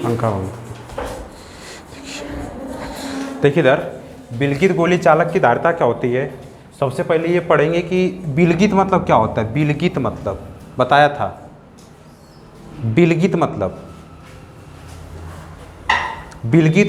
पंखा हो। देखिए इधर विलगित गोली चालक की धारिता क्या होती है। सबसे पहले ये पढ़ेंगे कि विलगित मतलब क्या होता है। विलगित मतलब बताया था। विलगित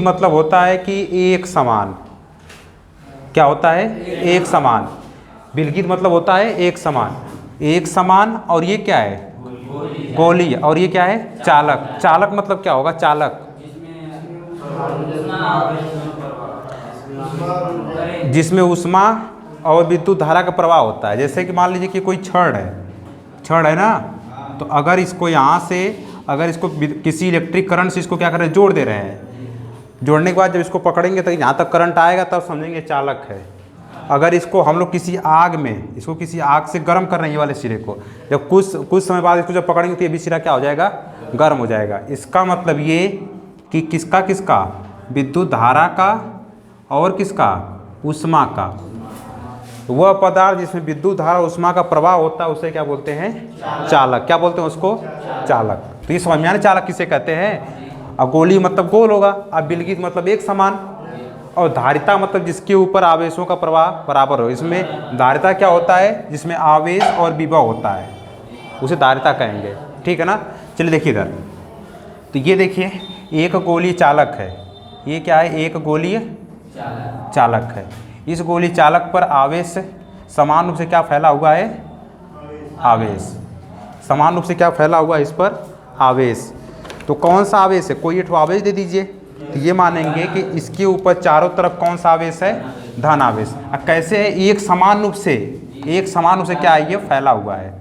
मतलब होता है कि एक समान। क्या होता है? एक समान। विलगित मतलब होता है एक समान। एक समान और ये क्या है? गोली। और ये क्या है? चालक। चालक मतलब क्या होगा? चालक जिसमें ऊष्मा और विद्युत धारा का प्रवाह होता है। जैसे कि मान लीजिए कि कोई छड़ है ना, तो अगर इसको यहाँ से अगर इसको किसी इलेक्ट्रिक करंट से इसको क्या कर रहे हैं? जोड़ दे रहे हैं। जोड़ने के बाद जब इसको पकड़ेंगे तो यहाँ तक करंट आएगा, तब समझेंगे चालक है। अगर इसको हम लोग किसी आग में किसी आग से गर्म कर रहे हैं ये वाले सिरे को, जब कुछ समय बाद इसको जब पकड़ेंगे तो ये भी सिरा क्या हो जाएगा? गर्म हो जाएगा। इसका मतलब ये कि किसका विद्युत धारा का और किसका? ऊष्मा का। वह पदार्थ जिसमें विद्युत धारा ऊष्मा का प्रवाह होता है उसे क्या बोलते हैं? चालक। क्या बोलते हैं उसको? चालक। तो ये समझ में आने चालक किसे कहते हैं। अब गोली मतलब गोल होगा, अब विलगित मतलब एक समान, और धारिता मतलब जिसके ऊपर आवेशों का प्रवाह बराबर हो। इसमें धारिता क्या होता है? जिसमें आवेश और विभव होता है उसे धारिता कहेंगे। ठीक है ना। चलिए देखिए इधर, तो ये देखिए एक गोली चालक है। ये क्या है? एक गोलीय चालक है। इस गोली चालक पर आवेश समान रूप से क्या फैला हुआ है? आवेश समान रूप से क्या फैला हुआ है इस पर? आवेश। तो कौन सा आवेश है? कोई एक आवेश दे दीजिए, तो ये मानेंगे कि इसके ऊपर चारों तरफ कौन सा आवेश है? धन आवेश। अब कैसे है? एक समान रूप से क्या है? ये फैला हुआ है।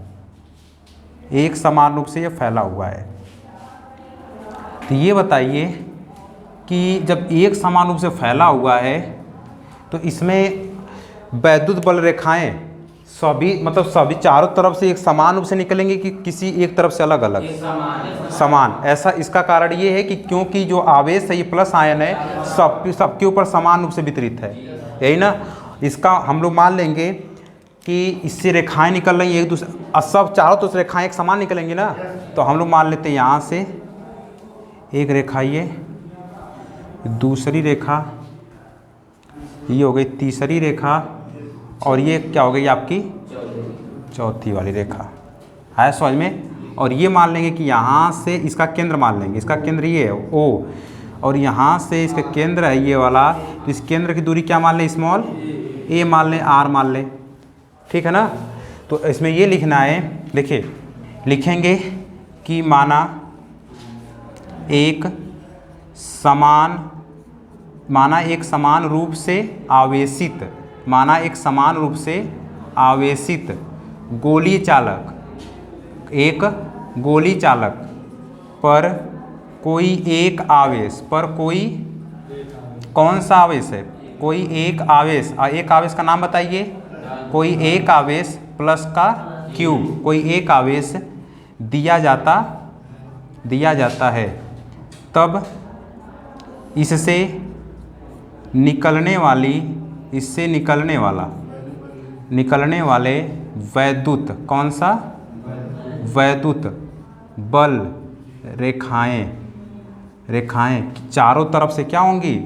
एक समान रूप से ये फैला हुआ है। तो ये बताइए कि जब एक समान रूप से फैला हुआ है तो इसमें वैद्युत बल रेखाएं सभी चारों तरफ से एक समान रूप से निकलेंगे कि किसी एक तरफ से अलग अलग? समान। ऐसा इसका कारण ये है कि क्योंकि जो आवेश है ये प्लस आयन है, सबके ऊपर समान रूप से वितरित है, यही ना। इसका हम लोग मान लेंगे कि इससे रेखाएं निकल रही हैं एक दूसरे, सब चारों तरफ से रेखाएं एक समान निकलेंगी ना। तो हम लोग मान लेते हैं यहाँ से एक रेखा, ये दूसरी रेखा, ये हो गई तीसरी रेखा, और ये क्या हो गई आपकी? चौथी वाली रेखा। है समझ में। और ये मान लेंगे कि यहाँ से इसका केंद्र मान लेंगे, इसका केंद्र ये है O, और यहाँ से इसका केंद्र है ये वाला, तो इस केंद्र की दूरी क्या मान लें? स्मॉल a मान लें, r मान लें। ठीक है ना। तो इसमें ये लिखना है, देखिए लिखेंगे कि माना एक समान रूप से आवेशित गोली चालक पर कोई एक आवेश कौन सा आवेश है? कोई एक आवेश, एक आवेश का नाम बताइए। कोई एक आवेश प्लस का Q, कोई एक आवेश दिया जाता है, तब इससे निकलने वाले वैद्युत, कौन सा? वैद्युत बल रेखाएं चारों तरफ से क्या होंगी?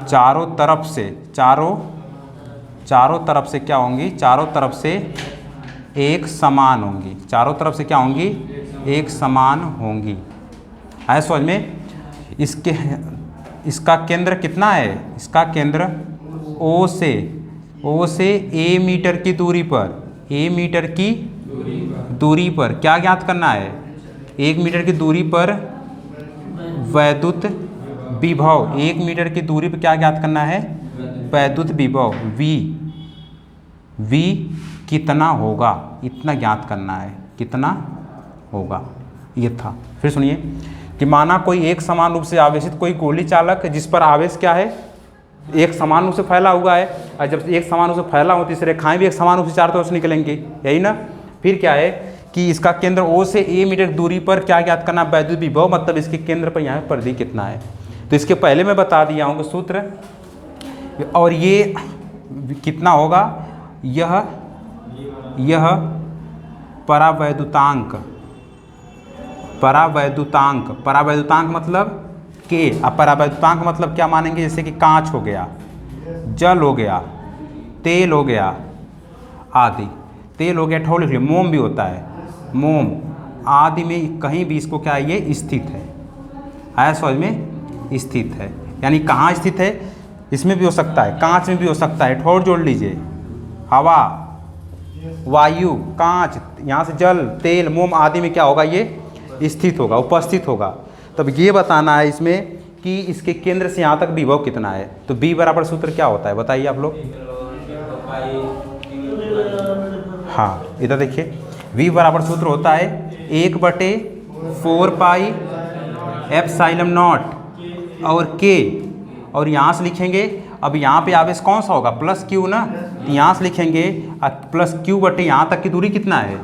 चारों तरफ से क्या होंगी? चारों तरफ से एक समान होंगी। चारों तरफ से क्या होंगी? एक समान होंगी। है समझ में। इसका केंद्र कितना है? इसका केंद्र O से a मीटर की दूरी पर क्या ज्ञात करना है? 1 मीटर की दूरी पर वैद्युत विभव, 1 मीटर की दूरी पर क्या ज्ञात करना है? वैद्युत विभव V कितना होगा, इतना ज्ञात करना है। कितना होगा ये था। फिर सुनिए कि माना कोई एक समान रूप से आवेशित कोई गोली चालक जिस पर आवेश क्या है? एक समान रूप से फैला हुआ है। और जब एक समान रूप से फैला हो तो इस रेखाएं भी एक समान रूप से चारों तरफ से निकलेंगी, यही ना। फिर क्या है कि इसका केंद्र O से a मीटर दूरी पर क्या ज्ञात करना? वैद्युत विभव, मतलब इसके केंद्र पर यहाँ परिधि कितना है। तो इसके पहले मैं बता दिया हूँ सूत्र, और ये कितना होगा? यह परावैद्युतांक परावैद्युतांक, परावैद्युतांक मतलब के। अब परावैद्युतांक मतलब क्या मानेंगे, जैसे कि कांच हो गया, जल हो गया, तेल हो गया आदि। तेल हो गया, ठोल लिख लिया, मोम भी होता है, मोम आदि में कहीं भी इसको क्या है, ये स्थित है, आया समझ में, स्थित है। यानी कहाँ स्थित है, इसमें भी हो सकता है, कांच में भी हो सकता है, ठोर जोड़ लीजिए, हवा, वायु, कांच, यहाँ से जल, तेल, मोम आदि में क्या होगा, ये स्थित होगा, उपस्थित होगा। तब ये बताना है इसमें कि इसके केंद्र से यहाँ तक विभव कितना है। तो B बराबर सूत्र क्या होता है बताइए आप लोग। हाँ इधर देखिए, V बराबर सूत्र होता है 1/4 पाई एप्सिलॉन नॉट और K, और यहाँ से लिखेंगे, अब यहाँ पे आवेश कौन सा होगा, प्लस Q ना, तो यहाँ से लिखेंगे प्लस Q बटे यहाँ तक की दूरी कितना है,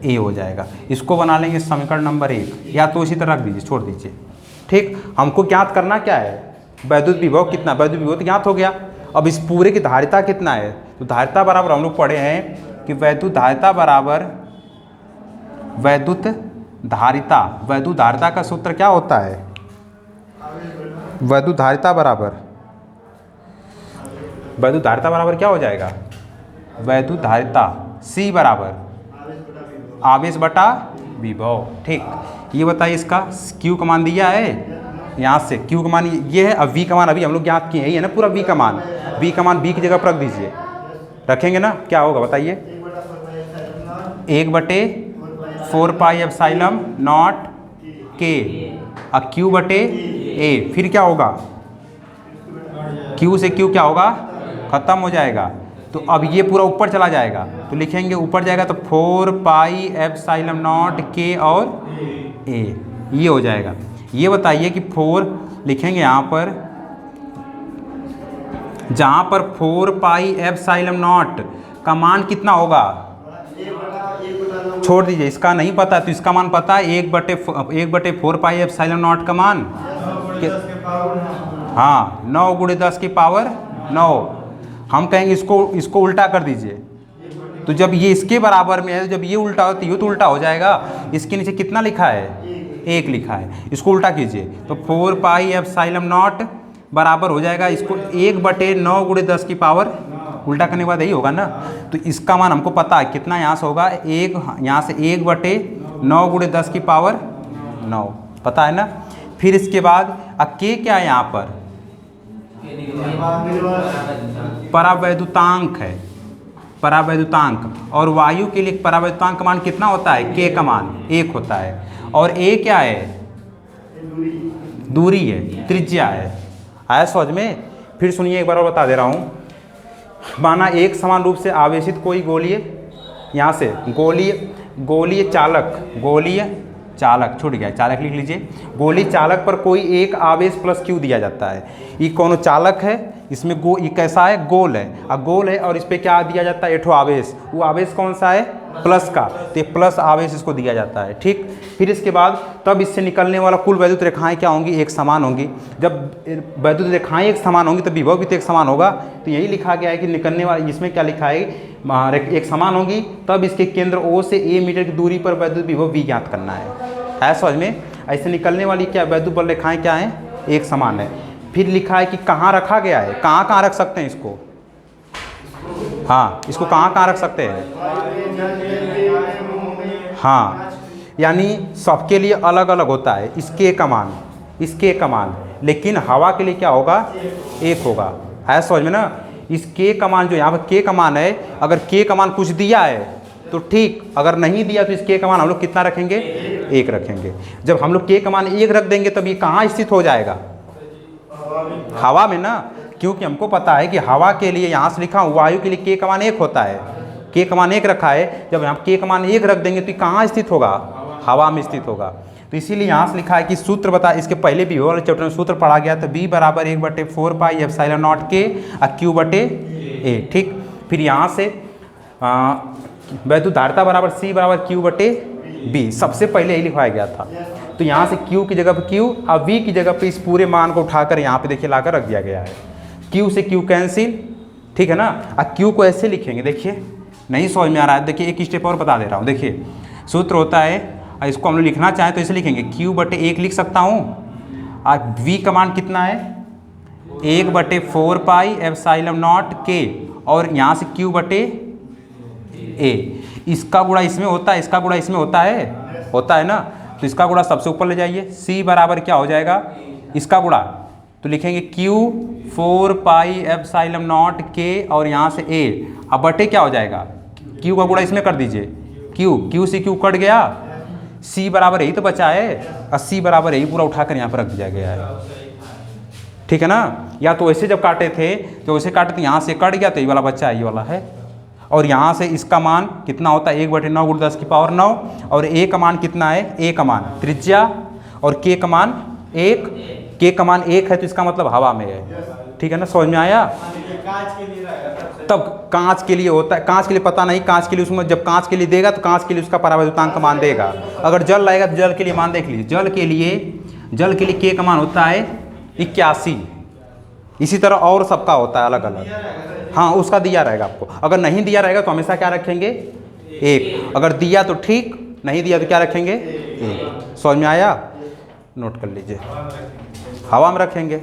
A हो जाएगा। इसको बना लेंगे समीकरण नंबर 1, या तो इसी तरह रख दीजिए, छोड़ दीजिए। ठीक, हमको ज्ञात करना क्या है, वैद्युत विभव कितना, वैद्युत विभव तो ज्ञात हो गया। अब इस पूरे की धारिता कितना है, तो धारिता बराबर हम लोग पढ़े हैं कि वैद्युत धारिता बराबर वैद्युत धारिता, वैद्युत धारिता का सूत्र क्या होता है, वैद्युत धारिता बराबर, वैद्युत धारिता बराबर क्या हो जाएगा, वैद्युत धारिता C बराबर आवेश बटा विभव। ठीक, ये बताइए इसका Q का मान दिया है, यहाँ से Q का मान ये है, अब V का मान अभी हम लोग ज्ञात किए हैं, ये है ना पूरा V का मान, V का मान B की जगह पर रख दीजिए, रखेंगे ना, क्या होगा बताइए, 1/4 पाई एप्सिलॉन नॉट K और Q बटे A, फिर क्या होगा, Q से Q क्या होगा, खत्म हो जाएगा, तो अब ये पूरा ऊपर चला जाएगा, तो लिखेंगे ऊपर जाएगा तो 4 पाई एप्सिलॉन नॉट K और A, ये हो जाएगा। ये बताइए कि 4 लिखेंगे यहाँ पर, जहाँ पर 4 पाई एप्सिलॉन नॉट का मान कितना होगा, छोड़ दीजिए, इसका नहीं पता तो इसका मान पता है, 1/4 पाई एप्सिलॉन नॉट का मान, हाँ 9 × 10 की पावर 9। हम कहेंगे इसको उल्टा कर दीजिए, तो जब ये इसके बराबर में है, जब ये उल्टा हो तो ये तो उल्टा हो जाएगा, इसके नीचे कितना लिखा है, 1 लिखा है, इसको उल्टा कीजिए तो 4 पाई एप्सिलॉन नॉट बराबर हो जाएगा, इसको 1/9 × 10 की पावर, उल्टा करने के बाद यही होगा ना, तो इसका मान हमको पता है कितना यहाँ से होगा, 1, यहाँ से 1/9 × 10 की पावर 9 पता है ना। फिर इसके बाद K क्या है, यहाँ पर परावैद्युतांक है, परावैद्युतांक, और वायु के लिए परावैद्युतांक का मान कितना होता है, K का मान 1 होता है, और A क्या है, दूरी है, त्रिज्या है, आया समझ में। फिर सुनिए एक बार और बता दे रहा हूँ, माना एक समान रूप से आवेशित कोई गोलीय, यहाँ से गोलीय चालक छूट गया, चालक लिख लीजिए, गोली चालक पर कोई एक आवेश प्लस Q दिया जाता है, ये कौन चालक है, इसमें ये कैसा है, गोल है, गोल है, और इस पर क्या दिया जाता है, एक आवेश, वो आवेश कौन सा है, प्लस का, तो प्लस आवेश इसको दिया जाता है। ठीक, फिर इसके बाद तब इससे निकलने वाला कुल वैद्युत रेखाएं क्या होंगी, एक समान होंगी। जब वैद्युत रेखाएं एक समान होंगी तो विभव भी तो एक समान होगा, तो यही लिखा गया है कि निकलने वाला, इसमें क्या लिखा है, एक समान होगी, तब इसके केंद्र O से A मीटर की दूरी पर वैद्युत विभव V ज्ञात करना है समझ में। ऐसे निकलने वाली क्या वैद्युत बल रेखाएं क्या हैं, एक समान है। फिर लिखा है कि कहाँ रखा गया है, कहाँ रख सकते हैं इसको, हाँ इसको कहाँ रख सकते हैं, हाँ यानी सबके लिए अलग अलग होता है, इसके का मान, लेकिन हवा के लिए क्या होगा, 1 होगा, है समझ में ना। इस K का मान जो यहाँ पर K का मान है, अगर K का मान कुछ दिया है तो ठीक, अगर नहीं दिया तो इस K का मान हम लोग कितना रखेंगे, 1 रखेंगे। जब हम लोग K का मान 1 रख देंगे तब ये कहाँ स्थित हो जाएगा, हवा में ना, क्योंकि हमको पता है कि हवा के लिए यहाँ से लिखा हूँ, वायु के लिए K का मान 1 होता है, K का मान 1 रखा है, जब यहाँ K का मान 1 रख देंगे तो ये कहाँ स्थित होगा, हवा में स्थित होगा। तो इसीलिए यहाँ से लिखा है कि सूत्र बता, इसके पहले भी वाले चैप्टर में सूत्र पढ़ा गया था, B बराबर 1/4 पाई एप्सिलॉन नॉट K और Q बटे A। ठीक, फिर यहाँ से वैद्युत धारिता बराबर C बराबर Q बटे B, सबसे पहले यही लिखवाया गया था। तो यहाँ से Q की जगह पर Q और V की जगह पर इस पूरे मान को उठाकर यहाँ पे देखिए लाकर रख दिया गया है, Q से Q कैंसिल, ठीक है ना। और Q को ऐसे लिखेंगे, देखिए नहीं समझ में आ रहा है, देखिए एक स्टेप और बता दे रहा हूँ। देखिए सूत्र होता है इसको हम लोग लिखना चाहें तो इसे लिखेंगे Q/1 लिख सकता हूँ। और V का मान कितना है 1/4πε0K और यहाँ से Q/A। इसका गुणा इसमें होता है, इसका गुणा इसमें होता है ना, तो इसका गुणा सबसे ऊपर ले जाइए। C बराबर क्या हो जाएगा इसका गुणा, तो लिखेंगे Q4πε0K और यहाँ से A। अब बटे क्या हो जाएगा Q का गुणा इसमें कर दीजिए, Q से Q कट गया, C बराबर यही तो बचा है, और C बराबर यही पूरा उठाकर यहाँ पर रख दिया गया है। ठीक है ना, या तो ऐसे जब काटे थे तो वैसे काटे तो यहाँ से कट गया तो ये वाला बच्चा ये वाला है। और यहाँ से इसका मान कितना होता है 1/9 × 10⁻9 और A का मान कितना है, A का मान त्रिज्या और K का मान 1, K का मान 1 है तो इसका मतलब हवा में है। ठीक है ना, समझ में आया। तब कांच के लिए होता है, कांच के लिए पता नहीं, कांच के लिए उसमें जब कांच के लिए देगा तो कांच के लिए उसका परावैद्युतांक का मान देगा। अगर जल लाएगा तो जल के लिए मान देख लीजिए, जल के लिए K का मान होता है 81। इसी तरह और सबका होता है अलग अलग। हाँ उसका दिया रहेगा आपको, अगर नहीं दिया रहेगा तो हमेशा क्या रखेंगे 1, अगर दिया तो ठीक, नहीं दिया तो क्या रखेंगे 1। समझ में आया, नोट कर लीजिए, हवा में रखेंगे।